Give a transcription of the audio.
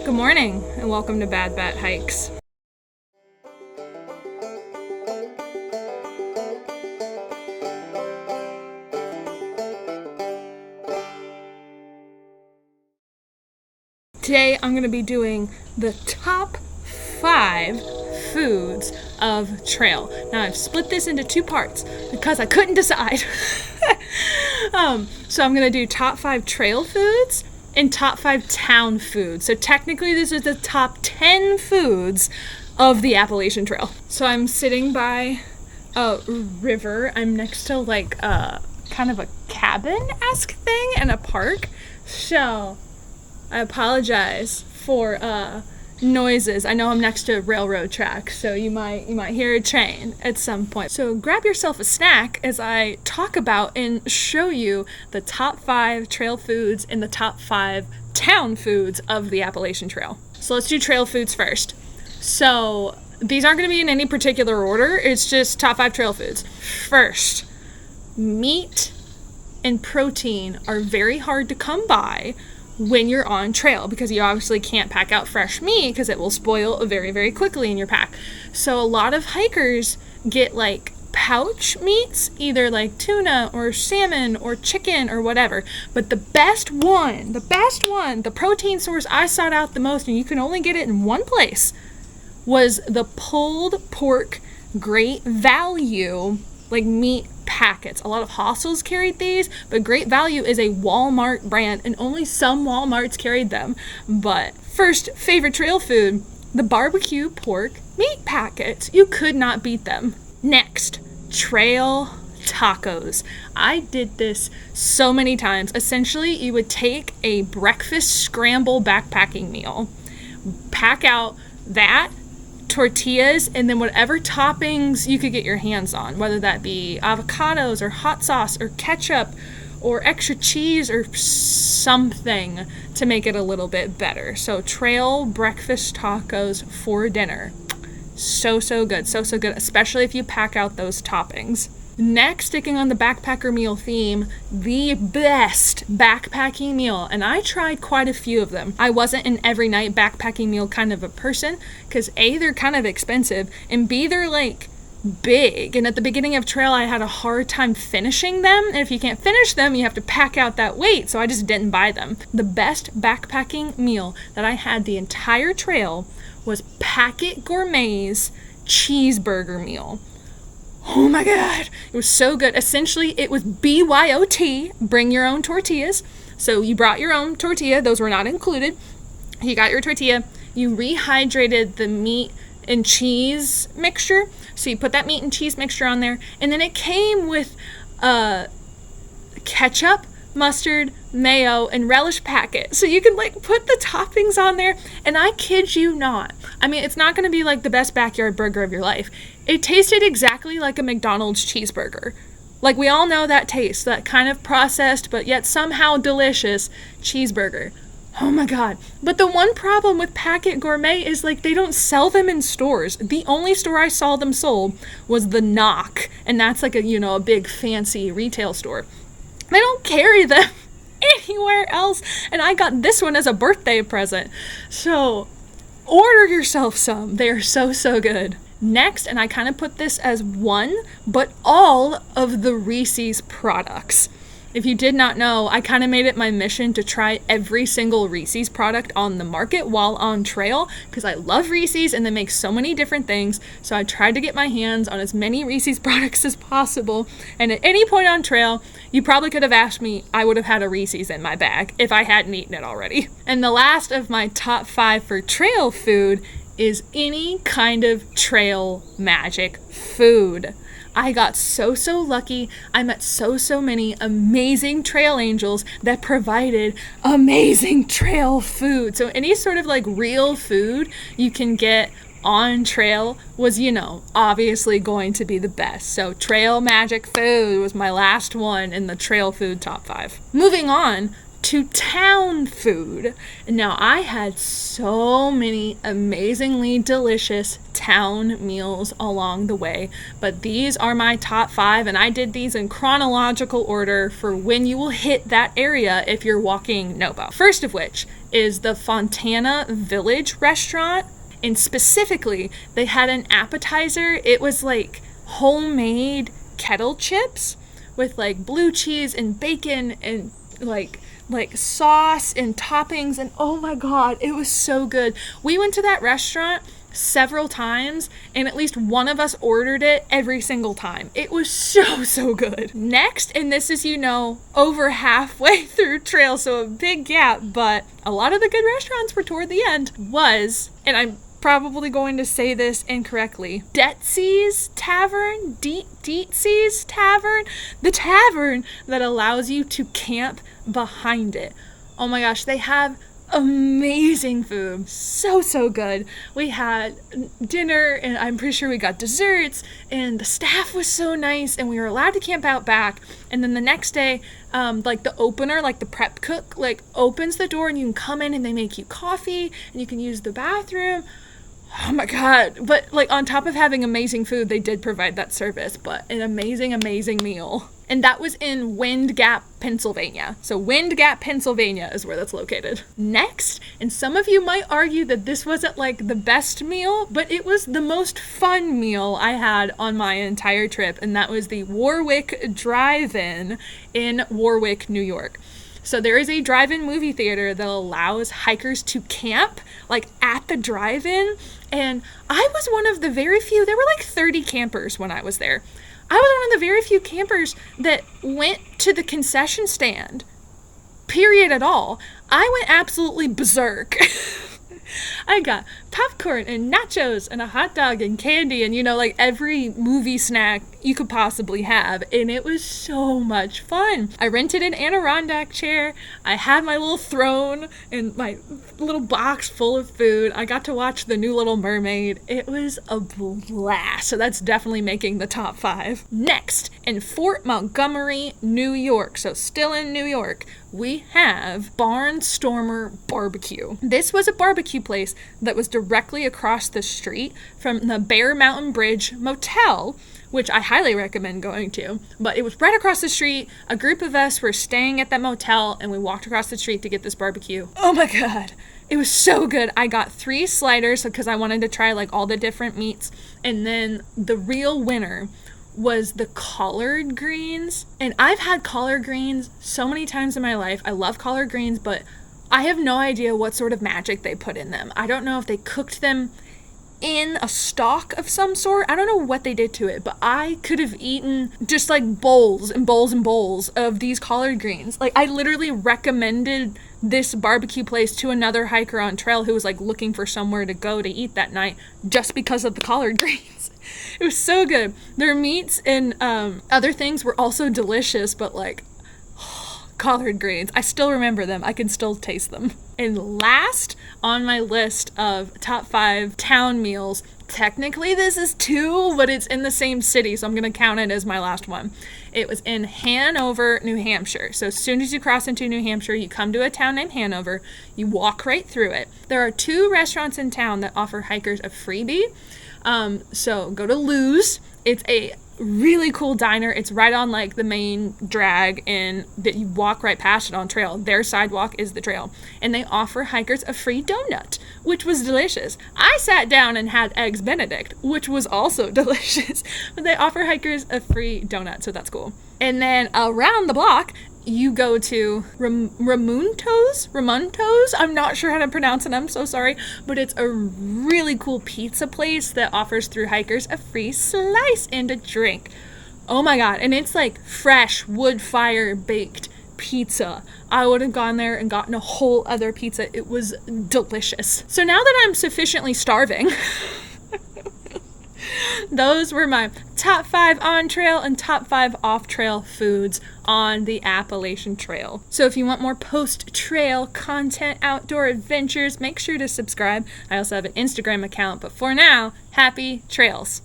Good morning, and welcome to Bad Bat Hikes. Today I'm going to be doing the top 5 foods of trail. Now I've split this into 2 parts because I couldn't decide. So I'm going to do top 5 trail foods and top 5 town foods. So technically this is the top 10 foods of the Appalachian Trail. So I'm sitting by a river. I'm next to like kind of a cabin-esque thing in a park. So I apologize for noises. I know I'm next to a railroad track, so you might hear a train at some point. So grab yourself a snack as I talk about and show you the top 5 trail foods and the top 5 town foods of the Appalachian Trail. So let's do trail foods first. So these aren't going to be in any particular order. It's just top 5 trail foods. First, meat and protein are very hard to come by when you're on trail because you obviously can't pack out fresh meat because it will spoil very, very quickly in your pack. So a lot of hikers get like pouch meats, either like tuna or salmon or chicken or whatever. But the best one, the protein source I sought out the most, and you can only get it in one place, was the pulled pork Great Value like meat packets. A lot of hostels carried these, but Great Value is a Walmart brand and only some Walmarts carried them. But first, favorite trail food, the barbecue pork meat packets. You could not beat them. Next, trail tacos. I did this so many times. Essentially, you would take a breakfast scramble backpacking meal, pack out that, tortillas, and then whatever toppings you could get your hands on, whether that be avocados or hot sauce or ketchup or extra cheese or something to make it a little bit better. So trail breakfast tacos for dinner. So good, so good, especially if you pack out those toppings. Next, sticking on the backpacker meal theme, the best backpacking meal, and I tried quite a few of them. I wasn't an every night backpacking meal kind of a person, because A, they're kind of expensive, and B, they're like big, and at the beginning of trail I had a hard time finishing them, and if you can't finish them you have to pack out that weight, so I just didn't buy them. The best backpacking meal that I had the entire trail was Packet Gourmet's cheeseburger meal. Oh my God, it was so good. Essentially, it was BYOT, bring your own tortillas. So you brought your own tortilla, those were not included. You got your tortilla, you rehydrated the meat and cheese mixture. So you put that meat and cheese mixture on there, and then it came with ketchup, mustard, mayo, and relish packet. So you can like put the toppings on there, and I kid you not. I mean, it's not going to be like the best backyard burger of your life. It tasted exactly like a McDonald's cheeseburger. Like we all know that taste, that kind of processed but yet somehow delicious cheeseburger. Oh my God. But the one problem with Packet Gourmet is like they don't sell them in stores. The only store I saw them sold was the Knock, and that's like a big fancy retail store. They don't carry them anywhere else, and I got this one as a birthday present. So order yourself some. They are so good. Next, and I kind of put this as one, but all of the Reese's products. If you did not know, I kind of made it my mission to try every single Reese's product on the market while on trail because I love Reese's and they make so many different things. So I tried to get my hands on as many Reese's products as possible. And at any point on trail, you probably could have asked me, I would have had a Reese's in my bag if I hadn't eaten it already. And the last of my top 5 for trail food is any kind of trail magic food. I got so lucky. I met so many amazing trail angels that provided amazing trail food. So any sort of like real food you can get on trail was, obviously going to be the best. So trail magic food was my last one in the trail food top 5. Moving on to town food. Now, I had so many amazingly delicious town meals along the way, but these are my top 5, and I did these in chronological order for when you will hit that area if you're walking Nobo. First of which is the Fontana Village restaurant. And specifically, they had an appetizer. It was like homemade kettle chips with like blue cheese and bacon and like sauce and toppings, and oh my god, it was so good. We went to that restaurant several times, and at least one of us ordered it every single time. It was so good. Next, and this is, over halfway through trail, so a big gap, but a lot of the good restaurants were toward the end, was, and I'm probably going to say this incorrectly, Dietzi's Tavern, Dietzi's Tavern, the tavern that allows you to camp behind it. Oh my gosh, they have amazing food. So good. We had dinner, and I'm pretty sure we got desserts, and the staff was so nice, and we were allowed to camp out back. And then the next day, the opener, the prep cook, opens the door, and you can come in, and they make you coffee, and you can use the bathroom. Oh my god. But on top of having amazing food, they did provide that service, but an amazing meal. And that was in Wind Gap, Pennsylvania. So Wind Gap, Pennsylvania is where that's located. Next, and some of you might argue that this wasn't the best meal, but it was the most fun meal I had on my entire trip, and that was the Warwick Drive-In in Warwick, New York. So there is a drive-in movie theater that allows hikers to camp at the drive-in, and I was one of the very few, there were 30 campers when I was there. I was one of the very few campers that went to the concession stand, period at all. I went absolutely berserk. I got popcorn and nachos and a hot dog and candy and, every movie snack you could possibly have. And it was so much fun. I rented an Adirondack chair. I had my little throne and my little box full of food. I got to watch The New Little Mermaid. It was a blast. So that's definitely making the top 5. Next, in Fort Montgomery, New York, so still in New York, we have Barnstormer Barbecue. This was a barbecue place that was directly across the street from the Bear Mountain Bridge Motel, which I highly recommend going to. But it was right across the street. A group of us were staying at that motel, and we walked across the street to get this barbecue. Oh my god. It was so good. I got 3 sliders because I wanted to try all the different meats. And then the real winner was the collard greens. And I've had collard greens so many times in my life. I love collard greens, but I have no idea what sort of magic they put in them. I don't know if they cooked them in a stock of some sort. I don't know what they did to it, but I could have eaten just bowls and bowls and bowls of these collard greens. I literally recommended this barbecue place to another hiker on trail who was looking for somewhere to go to eat that night just because of the collard greens. It was so good. Their meats and other things were also delicious, but collard greens, I still remember them. I can still taste them. And last on my list of top 5 town meals, technically this is 2, but it's in the same city, so I'm going to count it as my last one. It was in Hanover, New Hampshire. So as soon as you cross into New Hampshire, you come to a town named Hanover. You walk right through it. There are 2 restaurants in town that offer hikers a freebie. So go to Lou's. It's a really cool diner. It's right on the main drag, and that you walk right past it on trail. Their sidewalk is the trail, and they offer hikers a free donut, which was delicious. I sat down and had eggs Benedict, which was also delicious, but they offer hikers a free donut, so that's cool. And then around the block you go to Ramunto's. I'm not sure how to pronounce it. I'm so sorry. But it's a really cool pizza place that offers through hikers a free slice and a drink. Oh my god. And it's fresh wood fire baked pizza. I would have gone there and gotten a whole other pizza. It was delicious. So now that I'm sufficiently starving, those were my top 5 on-trail and top 5 off-trail foods on the Appalachian Trail. So if you want more post-trail content, outdoor adventures, make sure to subscribe. I also have an Instagram account, but for now, happy trails.